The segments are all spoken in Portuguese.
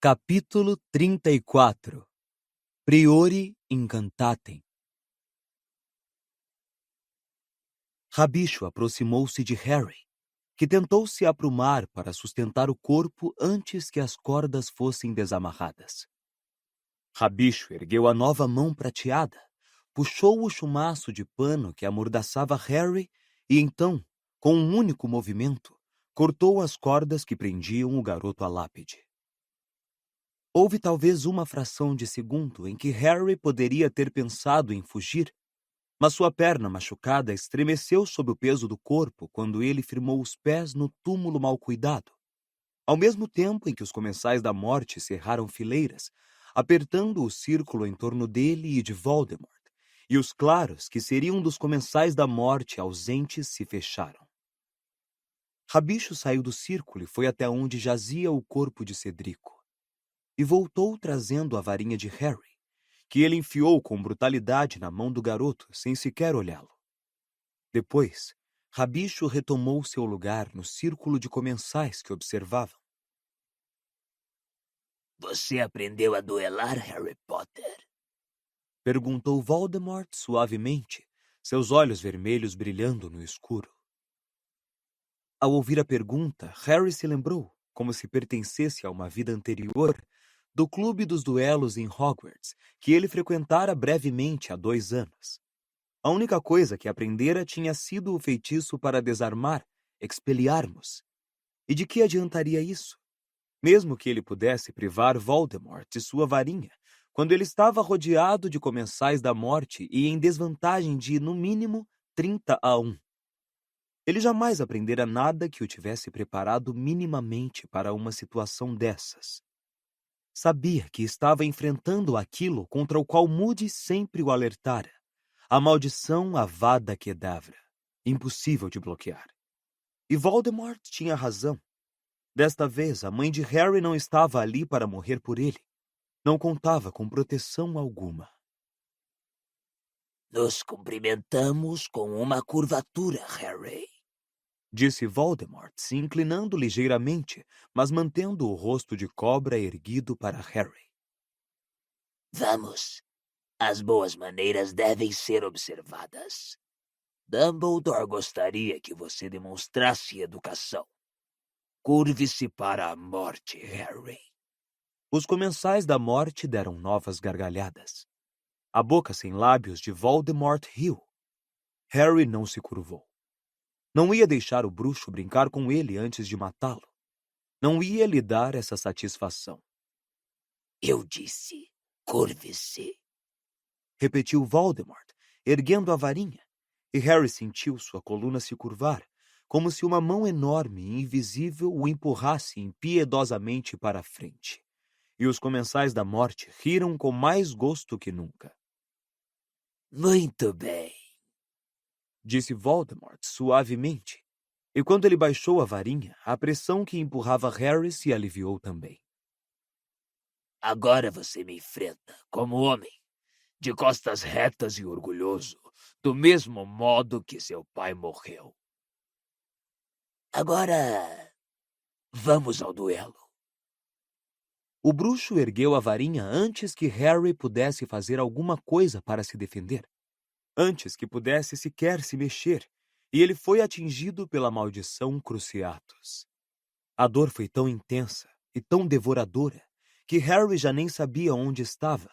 Capítulo 34 Priori Incantatem. Rabicho aproximou-se de Harry, que tentou se aprumar para sustentar o corpo antes que as cordas fossem desamarradas. Rabicho ergueu a nova mão prateada, puxou o chumaço de pano que amordaçava Harry e então, com um único movimento, cortou as cordas que prendiam o garoto à lápide. Houve talvez uma fração de segundo em que Harry poderia ter pensado em fugir, mas sua perna machucada estremeceu sob o peso do corpo quando ele firmou os pés no túmulo mal cuidado, ao mesmo tempo em que os comensais da morte cerraram fileiras, apertando o círculo em torno dele e de Voldemort, e os claros que seriam dos comensais da morte ausentes se fecharam. Rabicho saiu do círculo e foi até onde jazia o corpo de Cedrico, e voltou trazendo a varinha de Harry, que ele enfiou com brutalidade na mão do garoto, sem sequer olhá-lo. Depois, Rabicho retomou seu lugar no círculo de comensais que observavam. Você aprendeu a duelar, Harry Potter? Perguntou Voldemort suavemente, seus olhos vermelhos brilhando no escuro. Ao ouvir a pergunta, Harry se lembrou, como se pertencesse a uma vida anterior, do clube dos duelos em Hogwarts, que ele frequentara brevemente há 2 anos. A única coisa que aprendera tinha sido o feitiço para desarmar, Expelliarmus. E de que adiantaria isso? Mesmo que ele pudesse privar Voldemort de sua varinha, quando ele estava rodeado de comensais da morte e em desvantagem de, no mínimo, 30-1. Ele jamais aprendera nada que o tivesse preparado minimamente para uma situação dessas. Sabia que estava enfrentando aquilo contra o qual Moody sempre o alertara. A maldição Avada Kedavra, impossível de bloquear. E Voldemort tinha razão. Desta vez, a mãe de Harry não estava ali para morrer por ele. Não contava com proteção alguma. Nos cumprimentamos com uma curvatura, Harry. Disse Voldemort, se inclinando ligeiramente, mas mantendo o rosto de cobra erguido para Harry. Vamos. As boas maneiras devem ser observadas. Dumbledore gostaria que você demonstrasse educação. Curve-se para a morte, Harry. Os comensais da morte deram novas gargalhadas. A boca sem lábios de Voldemort riu. Harry não se curvou. Não ia deixar o bruxo brincar com ele antes de matá-lo. Não ia lhe dar essa satisfação. Eu disse, curve-se. Repetiu Voldemort, erguendo a varinha, e Harry sentiu sua coluna se curvar, como se uma mão enorme e invisível o empurrasse impiedosamente para a frente. E os comensais da morte riram com mais gosto que nunca. Muito bem. Disse Voldemort suavemente, e quando ele baixou a varinha, a pressão que empurrava Harry se aliviou também. Agora você me enfrenta como homem, de costas retas e orgulhoso, do mesmo modo que seu pai morreu. Agora, vamos ao duelo. O bruxo ergueu a varinha antes que Harry pudesse fazer alguma coisa para se defender. Antes que pudesse sequer se mexer, e ele foi atingido pela maldição Cruciatus. A dor foi tão intensa e tão devoradora que Harry já nem sabia onde estava.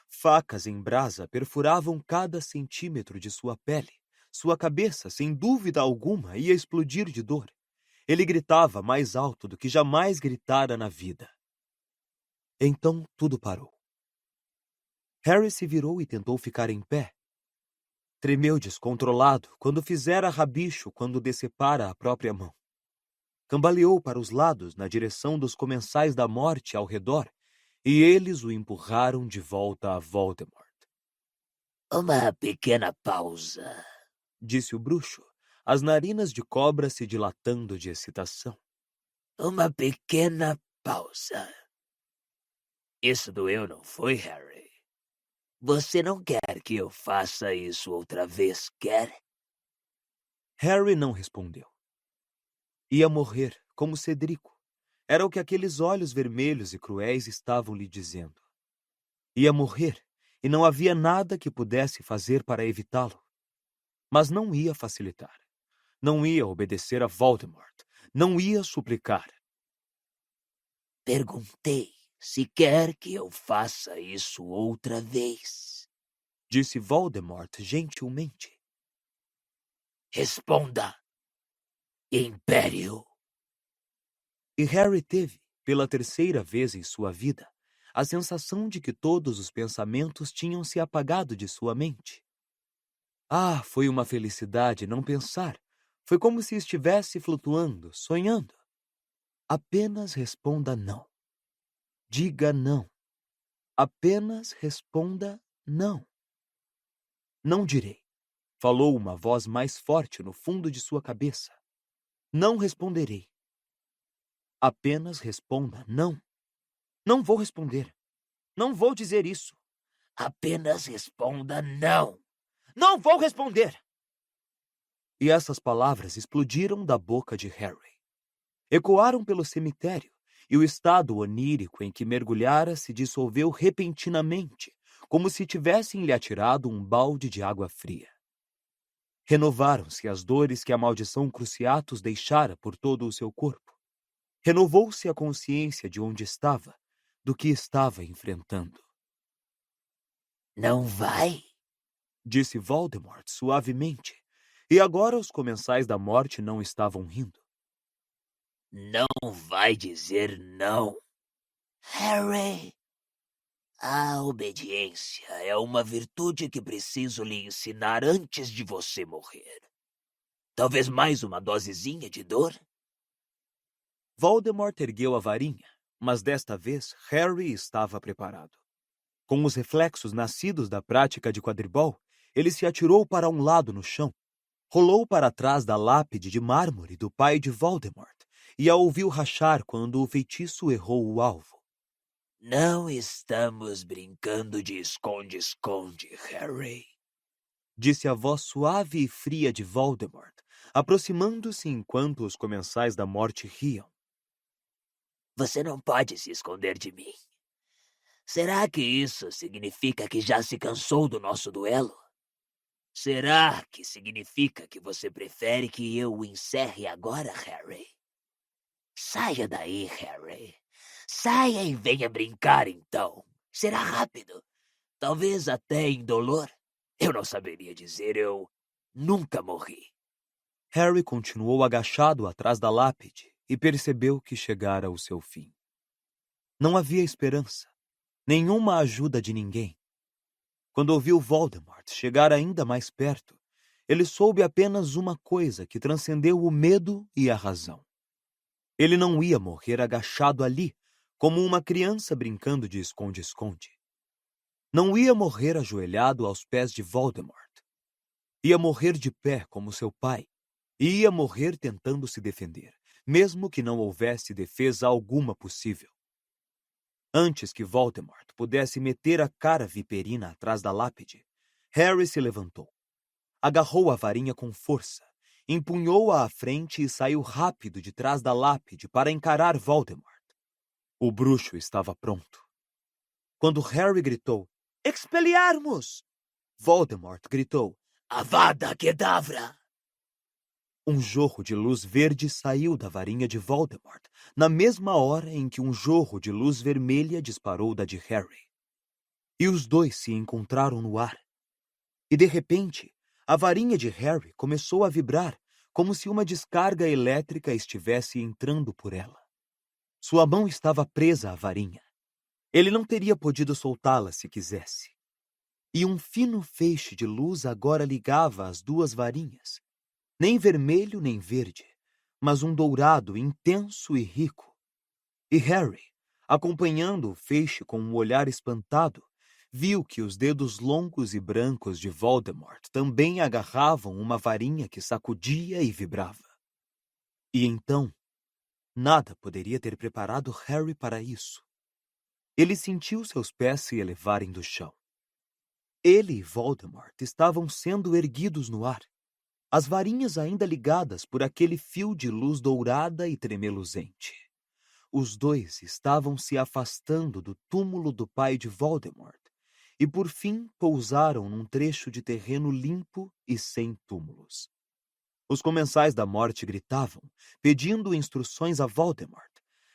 Facas em brasa perfuravam cada centímetro de sua pele. Sua cabeça, sem dúvida alguma, ia explodir de dor. Ele gritava mais alto do que jamais gritara na vida. Então tudo parou. Harry se virou e tentou ficar em pé. Tremeu descontrolado quando fizera rabicho quando decepara a própria mão. Cambaleou para os lados na direção dos comensais da morte ao redor, e eles o empurraram de volta a Voldemort. Uma pequena pausa, Disse o bruxo, as narinas de cobra se dilatando de excitação. uma pequena pausa. Isso doeu, não foi, Harry? Você não quer que eu faça isso outra vez, quer? Harry não respondeu. Ia morrer, como Cedrico, Era o que aqueles olhos vermelhos e cruéis estavam lhe dizendo. Ia morrer, e não havia nada que pudesse fazer para evitá-lo. Mas não ia facilitar. Não ia obedecer a Voldemort. Não ia suplicar. Perguntei se quer que eu faça isso outra vez. Disse Voldemort gentilmente. Responda, Império. E Harry teve, pela terceira vez em sua vida, a sensação de que todos os pensamentos tinham se apagado de sua mente. Ah, foi uma felicidade não pensar. Foi como se estivesse flutuando, sonhando. Apenas responda não. Diga não. Apenas responda não. Não direi, falou uma voz mais forte no fundo de sua cabeça. Não responderei. Apenas responda não. Não vou responder. Não vou dizer isso. Apenas responda não. Não vou responder! E essas palavras explodiram da boca de Harry. Ecoaram pelo cemitério, e o estado onírico em que mergulhara se dissolveu repentinamente, como se tivessem lhe atirado um balde de água fria. Renovaram-se as dores que a maldição Cruciatus deixara por todo o seu corpo. Renovou-se a consciência de onde estava, do que estava enfrentando. Não vai? Disse Voldemort suavemente, e agora os comensais da morte não estavam rindo. Não vai dizer não. Harry, a obediência é uma virtude que preciso lhe ensinar antes de você morrer. Talvez mais uma dosezinha de dor? Voldemort ergueu a varinha, mas desta vez Harry estava preparado. Com os reflexos nascidos da prática de quadribol, ele se atirou para um lado no chão, rolou para trás da lápide de mármore do pai de Voldemort e a ouviu rachar quando o feitiço errou o alvo. Não estamos brincando de esconde-esconde, Harry. Disse a voz suave e fria de Voldemort, aproximando-se enquanto os comensais da morte riam. Você não pode se esconder de mim. Será que isso significa que já se cansou do nosso duelo? Será que significa que você prefere que eu o encerre agora, Harry? Saia daí, Harry. Saia e venha brincar, então. Será rápido. Talvez até indolor. Eu não saberia dizer, eu nunca morri. Harry continuou agachado atrás da lápide e percebeu que chegara o seu fim. Não havia esperança, nenhuma ajuda de ninguém. Quando ouviu Voldemort chegar ainda mais perto, ele soube apenas uma coisa que transcendeu o medo e a razão. Ele não ia morrer agachado ali, como uma criança brincando de esconde-esconde. Não ia morrer ajoelhado aos pés de Voldemort. Ia morrer de pé como seu pai, e ia morrer tentando se defender, mesmo que não houvesse defesa alguma possível. Antes que Voldemort pudesse meter a cara viperina atrás da lápide, Harry se levantou. Agarrou a varinha com força, empunhou-a à frente e saiu rápido de trás da lápide para encarar Voldemort. O bruxo estava pronto. Quando Harry gritou, "Expelliarmus!", Voldemort gritou, Avada Kedavra! Um jorro de luz verde saiu da varinha de Voldemort, na mesma hora em que um jorro de luz vermelha disparou da de Harry. E os dois se encontraram no ar. E, de repente, a varinha de Harry começou a vibrar, como se uma descarga elétrica estivesse entrando por ela. Sua mão estava presa à varinha. Ele não teria podido soltá-la se quisesse. E um fino feixe de luz agora ligava as duas varinhas. Nem vermelho nem verde, mas um dourado intenso e rico. E Harry, acompanhando o feixe com um olhar espantado, viu que os dedos longos e brancos de Voldemort também agarravam uma varinha que sacudia e vibrava. E então, nada poderia ter preparado Harry para isso. Ele sentiu seus pés se elevarem do chão. Ele e Voldemort estavam sendo erguidos no ar, as varinhas ainda ligadas por aquele fio de luz dourada e tremeluzente. os dois estavam se afastando do túmulo do pai de Voldemort e por fim pousaram num trecho de terreno limpo e sem túmulos. Os comensais da morte gritavam, pedindo instruções a Voldemort.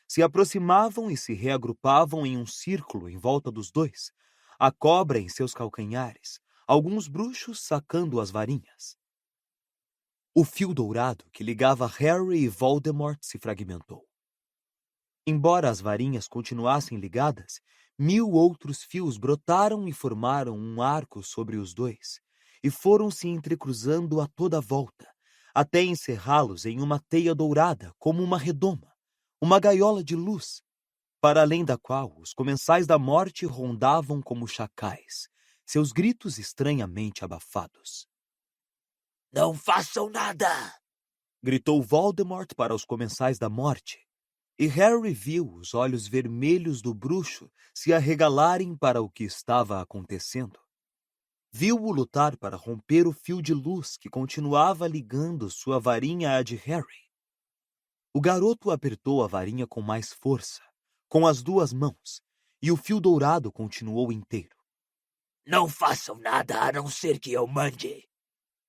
Se aproximavam e se reagrupavam em um círculo em volta dos dois, a cobra em seus calcanhares, alguns bruxos sacando as varinhas. O fio dourado que ligava Harry e Voldemort se fragmentou. Embora as varinhas continuassem ligadas, 1000 outros fios brotaram e formaram um arco sobre os dois, e foram se entrecruzando a toda volta, até encerrá-los em uma teia dourada como uma redoma, uma gaiola de luz, para além da qual os comensais da morte rondavam como chacais, seus gritos estranhamente abafados. Não façam nada! Gritou Voldemort para os comensais da morte, e Harry viu os olhos vermelhos do bruxo se arregalarem para o que estava acontecendo. Viu-o lutar para romper o fio de luz que continuava ligando sua varinha à de Harry. O garoto apertou a varinha com mais força, com as 2 mãos, e o fio dourado continuou inteiro. Não façam nada a não ser que eu mande!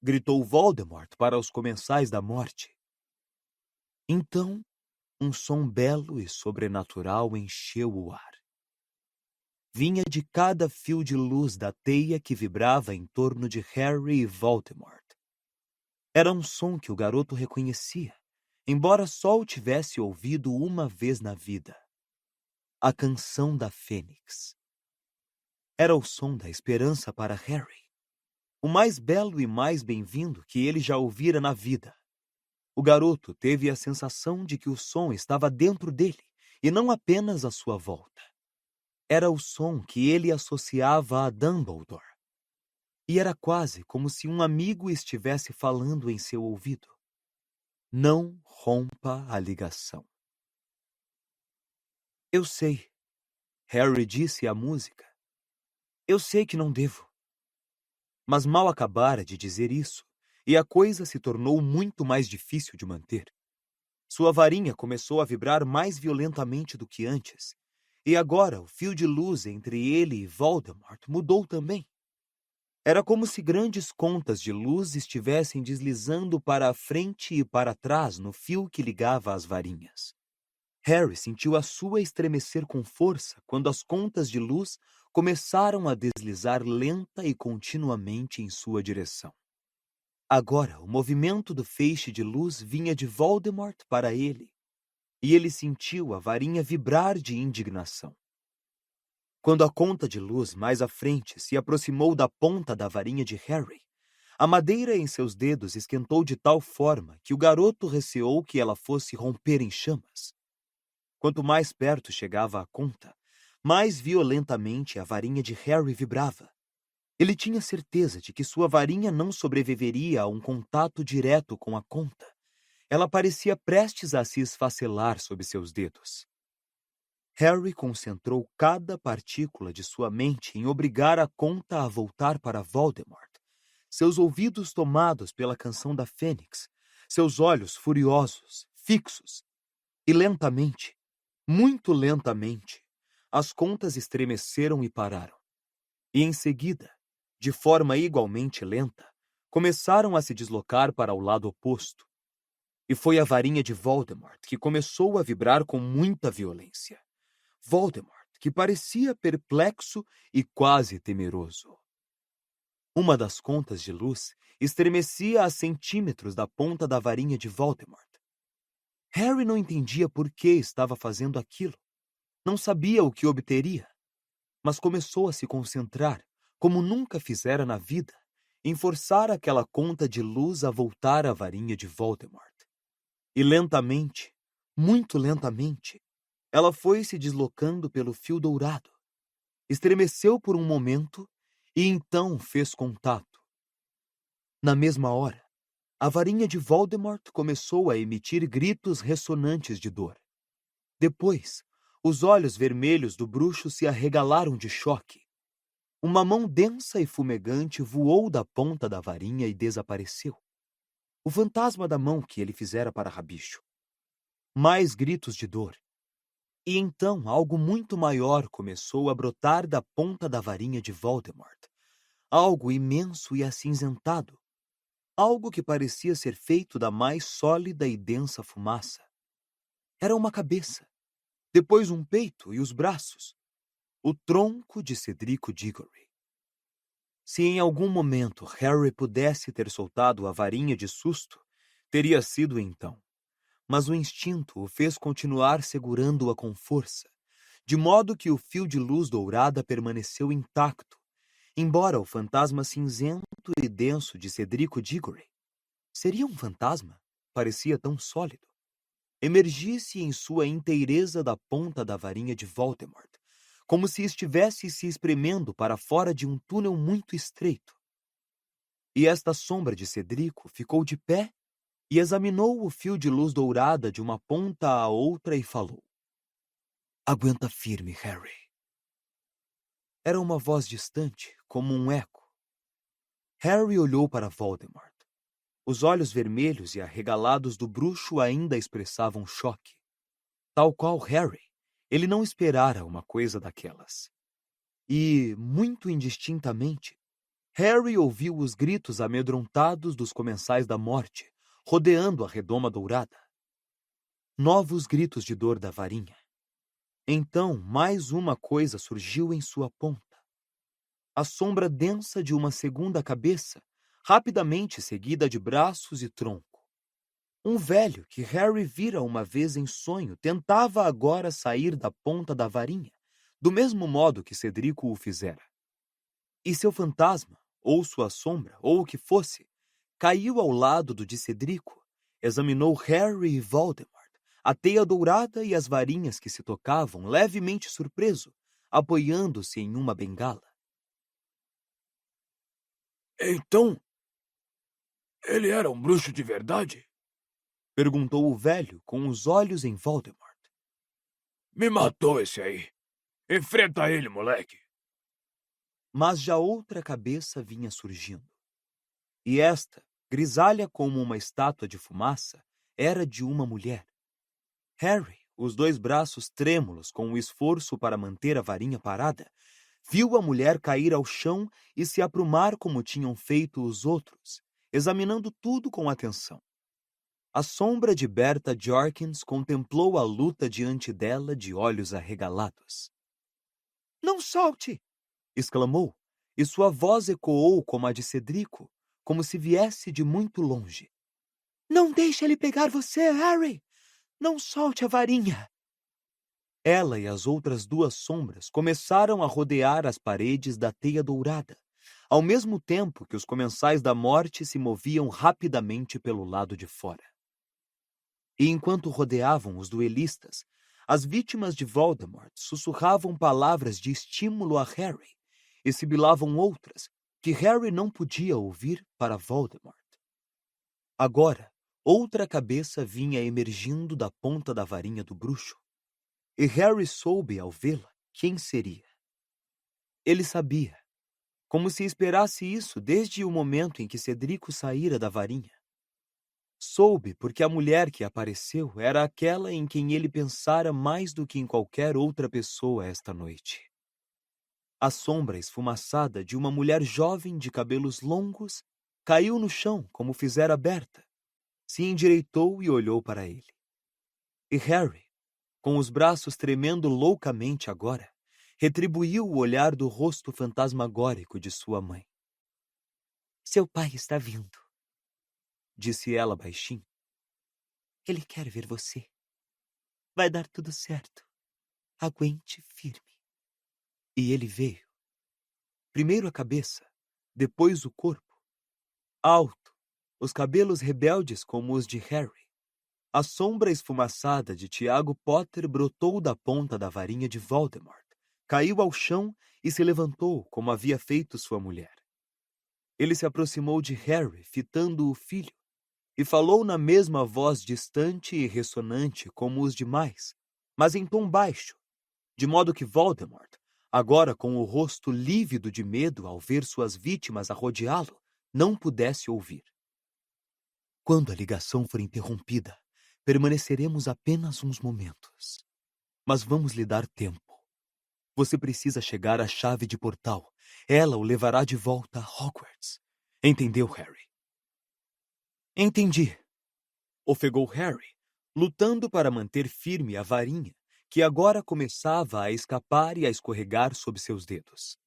Gritou Voldemort para os comensais da morte. Então, um som belo e sobrenatural encheu o ar. Vinha de cada fio de luz da teia que vibrava em torno de Harry e Voldemort. Era um som que o garoto reconhecia, embora só o tivesse ouvido uma vez na vida. A canção da Fênix. Era o som da esperança para Harry, o mais belo e mais bem-vindo que ele já ouvira na vida. O garoto teve a sensação de que o som estava dentro dele e não apenas à sua volta. Era o som que ele associava a Dumbledore. E era quase como se um amigo estivesse falando em seu ouvido. Não rompa a ligação. Eu sei, Harry disse à música. Eu sei que não devo. Mas mal acabara de dizer isso, e a coisa se tornou muito mais difícil de manter. Sua varinha começou a vibrar mais violentamente do que antes, e agora o fio de luz entre ele e Voldemort mudou também. Era como se grandes contas de luz estivessem deslizando para a frente e para trás no fio que ligava as varinhas. Harry sentiu a sua estremecer com força quando as contas de luz começaram a deslizar lenta e continuamente em sua direção. Agora, o movimento do feixe de luz vinha de Voldemort para ele, e ele sentiu a varinha vibrar de indignação. Quando a conta de luz mais à frente se aproximou da ponta da varinha de Harry, a madeira em seus dedos esquentou de tal forma que o garoto receou que ela fosse romper em chamas. Quanto mais perto chegava a conta, mais violentamente a varinha de Harry vibrava. Ele tinha certeza de que sua varinha não sobreviveria a um contato direto com a conta. Ela parecia prestes a se esfacelar sob seus dedos. Harry concentrou cada partícula de sua mente em obrigar a conta a voltar para Voldemort, seus ouvidos tomados pela canção da Fênix, seus olhos furiosos, fixos, e lentamente, muito lentamente, as contas estremeceram e pararam. E em seguida, de forma igualmente lenta, começaram a se deslocar para o lado oposto. E foi a varinha de Voldemort que começou a vibrar com muita violência. Voldemort, que parecia perplexo e quase temeroso. Uma das contas de luz estremecia a centímetros da ponta da varinha de Voldemort. Harry não entendia por que estava fazendo aquilo. Não sabia o que obteria, mas começou a se concentrar, como nunca fizera na vida, em forçar aquela conta de luz a voltar à varinha de Voldemort. E lentamente, muito lentamente, ela foi se deslocando pelo fio dourado. Estremeceu por um momento e então fez contato. Na mesma hora, a varinha de Voldemort começou a emitir gritos ressonantes de dor. Depois, os olhos vermelhos do bruxo se arregalaram de choque. Uma mão densa e fumegante voou da ponta da varinha e desapareceu. O fantasma da mão que ele fizera para Rabicho. Mais gritos de dor. E então algo muito maior começou a brotar da ponta da varinha de Voldemort. Algo imenso e acinzentado. Algo que parecia ser feito da mais sólida e densa fumaça. Era uma cabeça, depois um peito e os braços. O tronco de Cedrico Diggory. Se em algum momento Harry pudesse ter soltado a varinha de susto, teria sido então. Mas o instinto o fez continuar segurando-a com força, de modo que o fio de luz dourada permaneceu intacto, embora o fantasma cinzento e denso de Cedrico Diggory seria um fantasma? Parecia tão sólido. Emergisse em sua inteireza da ponta da varinha de Voldemort, como se estivesse se espremendo para fora de um túnel muito estreito. E esta sombra de Cedrico ficou de pé e examinou o fio de luz dourada de uma ponta à outra e falou: "Aguenta firme, Harry." Era uma voz distante, como um eco. Harry olhou para Voldemort. Os olhos vermelhos e arregalados do bruxo ainda expressavam choque. Tal qual Harry, ele não esperara uma coisa daquelas. E, muito indistintamente, Harry ouviu os gritos amedrontados dos comensais da morte, rodeando a redoma dourada. Novos gritos de dor da varinha. Então, mais uma coisa surgiu em sua ponta. A sombra densa de uma segunda cabeça, rapidamente seguida de braços e tronco. Um velho que Harry vira uma vez em sonho tentava agora sair da ponta da varinha, do mesmo modo que Cedrico o fizera. E seu fantasma, ou sua sombra, ou o que fosse, caiu ao lado do de Cedrico, examinou Harry e Voldemort, a teia dourada e as varinhas que se tocavam, levemente surpreso, apoiando-se em uma bengala. Então, ele era um bruxo de verdade? Perguntou o velho, com os olhos em Voldemort. Me matou esse aí. Enfrenta ele, moleque. Mas já outra cabeça vinha surgindo. E esta, grisalha como uma estátua de fumaça, era de uma mulher. Harry, os dois braços trêmulos com o esforço para manter a varinha parada, viu a mulher cair ao chão e se aprumar como tinham feito os outros, examinando tudo com atenção. A sombra de Berta Jorkins contemplou a luta diante dela de olhos arregalados. "Não solte!" exclamou, e sua voz ecoou como a de Cedrico, como se viesse de muito longe. "Não deixe ele pegar você, Harry! Não solte a varinha!" Ela e as outras duas sombras começaram a rodear as paredes da teia dourada, ao mesmo tempo que os comensais da morte se moviam rapidamente pelo lado de fora. E enquanto rodeavam os duelistas, as vítimas de Voldemort sussurravam palavras de estímulo a Harry e sibilavam outras que Harry não podia ouvir para Voldemort. Agora, outra cabeça vinha emergindo da ponta da varinha do bruxo, e Harry soube, ao vê-la, quem seria. Ele sabia, como se esperasse isso desde o momento em que Cedrico saíra da varinha. Soube porque a mulher que apareceu era aquela em quem ele pensara mais do que em qualquer outra pessoa esta noite. A sombra esfumaçada de uma mulher jovem de cabelos longos caiu no chão como fizera Berta, se endireitou e olhou para ele. E Harry, com os braços tremendo loucamente agora, retribuiu o olhar do rosto fantasmagórico de sua mãe. "Seu pai está vindo", disse ela baixinho. "Ele quer ver você. Vai dar tudo certo. Aguente firme." E ele veio. Primeiro a cabeça, depois o corpo. Alto, os cabelos rebeldes como os de Harry. A sombra esfumaçada de Tiago Potter brotou da ponta da varinha de Voldemort, caiu ao chão e se levantou como havia feito sua mulher. Ele se aproximou de Harry, fitando o filho, e falou na mesma voz distante e ressonante como os demais, mas em tom baixo, de modo que Voldemort, agora com o rosto lívido de medo ao ver suas vítimas a rodeá-lo, não pudesse ouvir. "Quando a ligação for interrompida, permaneceremos apenas uns momentos." Mas vamos lhe dar tempo. Você precisa chegar à chave de portal. Ela o levará de volta a Hogwarts. Entendeu, Harry? Entendi. Ofegou Harry, lutando para manter firme a varinha, que agora começava a escapar e a escorregar sob seus dedos.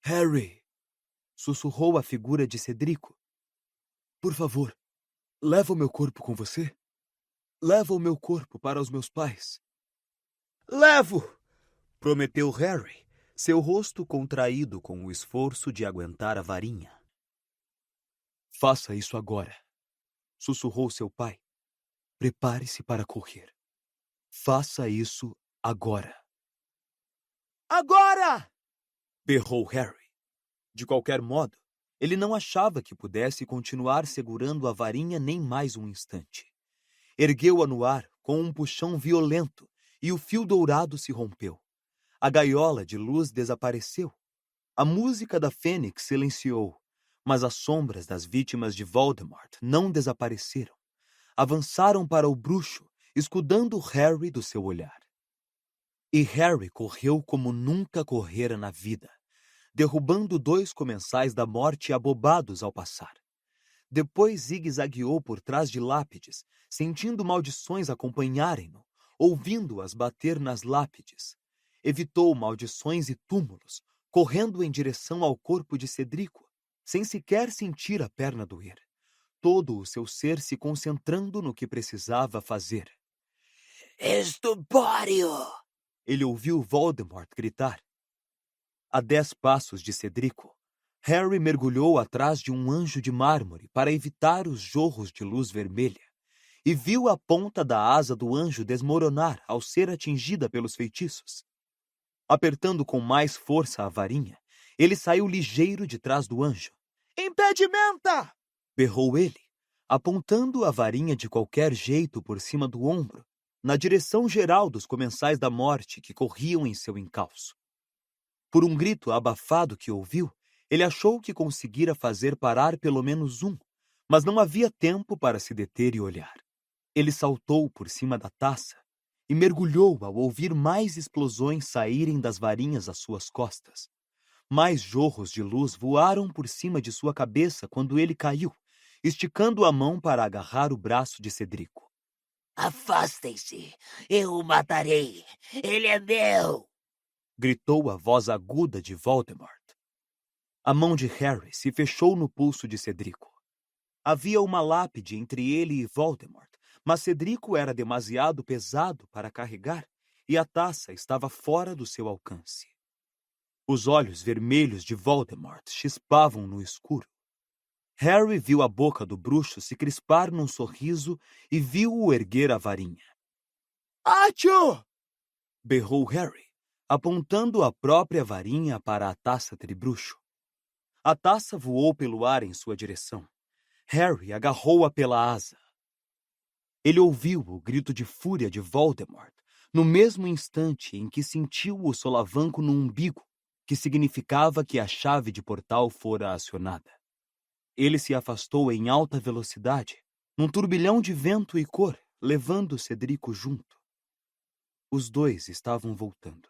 Harry! Sussurrou a figura de Cedrico. Por favor, leva o meu corpo com você? Leva o meu corpo para os meus pais. Levo! Prometeu Harry, seu rosto contraído com o esforço de aguentar a varinha. Faça isso agora, sussurrou seu pai. Prepare-se para correr. Faça isso agora. Agora! Berrou Harry. De qualquer modo, ele não achava que pudesse continuar segurando a varinha nem mais um instante. Ergueu-a no ar com um puxão violento e o fio dourado se rompeu. A gaiola de luz desapareceu. A música da Fênix silenciou, mas as sombras das vítimas de Voldemort não desapareceram. Avançaram para o bruxo, escudando Harry do seu olhar. E Harry correu como nunca correra na vida, derrubando 2 comensais da morte abobados ao passar. Depois zigue-zagueou por trás de lápides, sentindo maldições acompanharem-no, ouvindo-as bater nas lápides. Evitou maldições e túmulos, correndo em direção ao corpo de Cedrico, sem sequer sentir a perna doer. Todo o seu ser se concentrando no que precisava fazer. Estupório! Ele ouviu Voldemort gritar. A 10 passos de Cedrico, Harry mergulhou atrás de um anjo de mármore para evitar os jorros de luz vermelha e viu a ponta da asa do anjo desmoronar ao ser atingida pelos feitiços. Apertando com mais força a varinha, ele saiu ligeiro de trás do anjo. Impedimenta! Berrou ele, apontando a varinha de qualquer jeito por cima do ombro, na direção geral dos comensais da morte que corriam em seu encalço. Por um grito abafado que ouviu, ele achou que conseguira fazer parar pelo menos um, mas não havia tempo para se deter e olhar. Ele saltou por cima da taça e mergulhou ao ouvir mais explosões saírem das varinhas às suas costas. Mais jorros de luz voaram por cima de sua cabeça quando ele caiu, esticando a mão para agarrar o braço de Cedrico. Afastem-se! Eu o matarei! Ele é meu! Gritou a voz aguda de Voldemort. A mão de Harry se fechou no pulso de Cedrico. Havia uma lápide entre ele e Voldemort, mas Cedrico era demasiado pesado para carregar e a taça estava fora do seu alcance. Os olhos vermelhos de Voldemort chispavam no escuro. Harry viu a boca do bruxo se crispar num sorriso e viu-o erguer a varinha. Achoo! Berrou Harry, apontando a própria varinha para a taça tribruxo. A taça voou pelo ar em sua direção. Harry agarrou-a pela asa. Ele ouviu o grito de fúria de Voldemort no mesmo instante em que sentiu o solavanco no umbigo, que significava que a chave de portal fora acionada. Ele se afastou em alta velocidade, num turbilhão de vento e cor, levando Cedrico junto. Os 2 estavam voltando.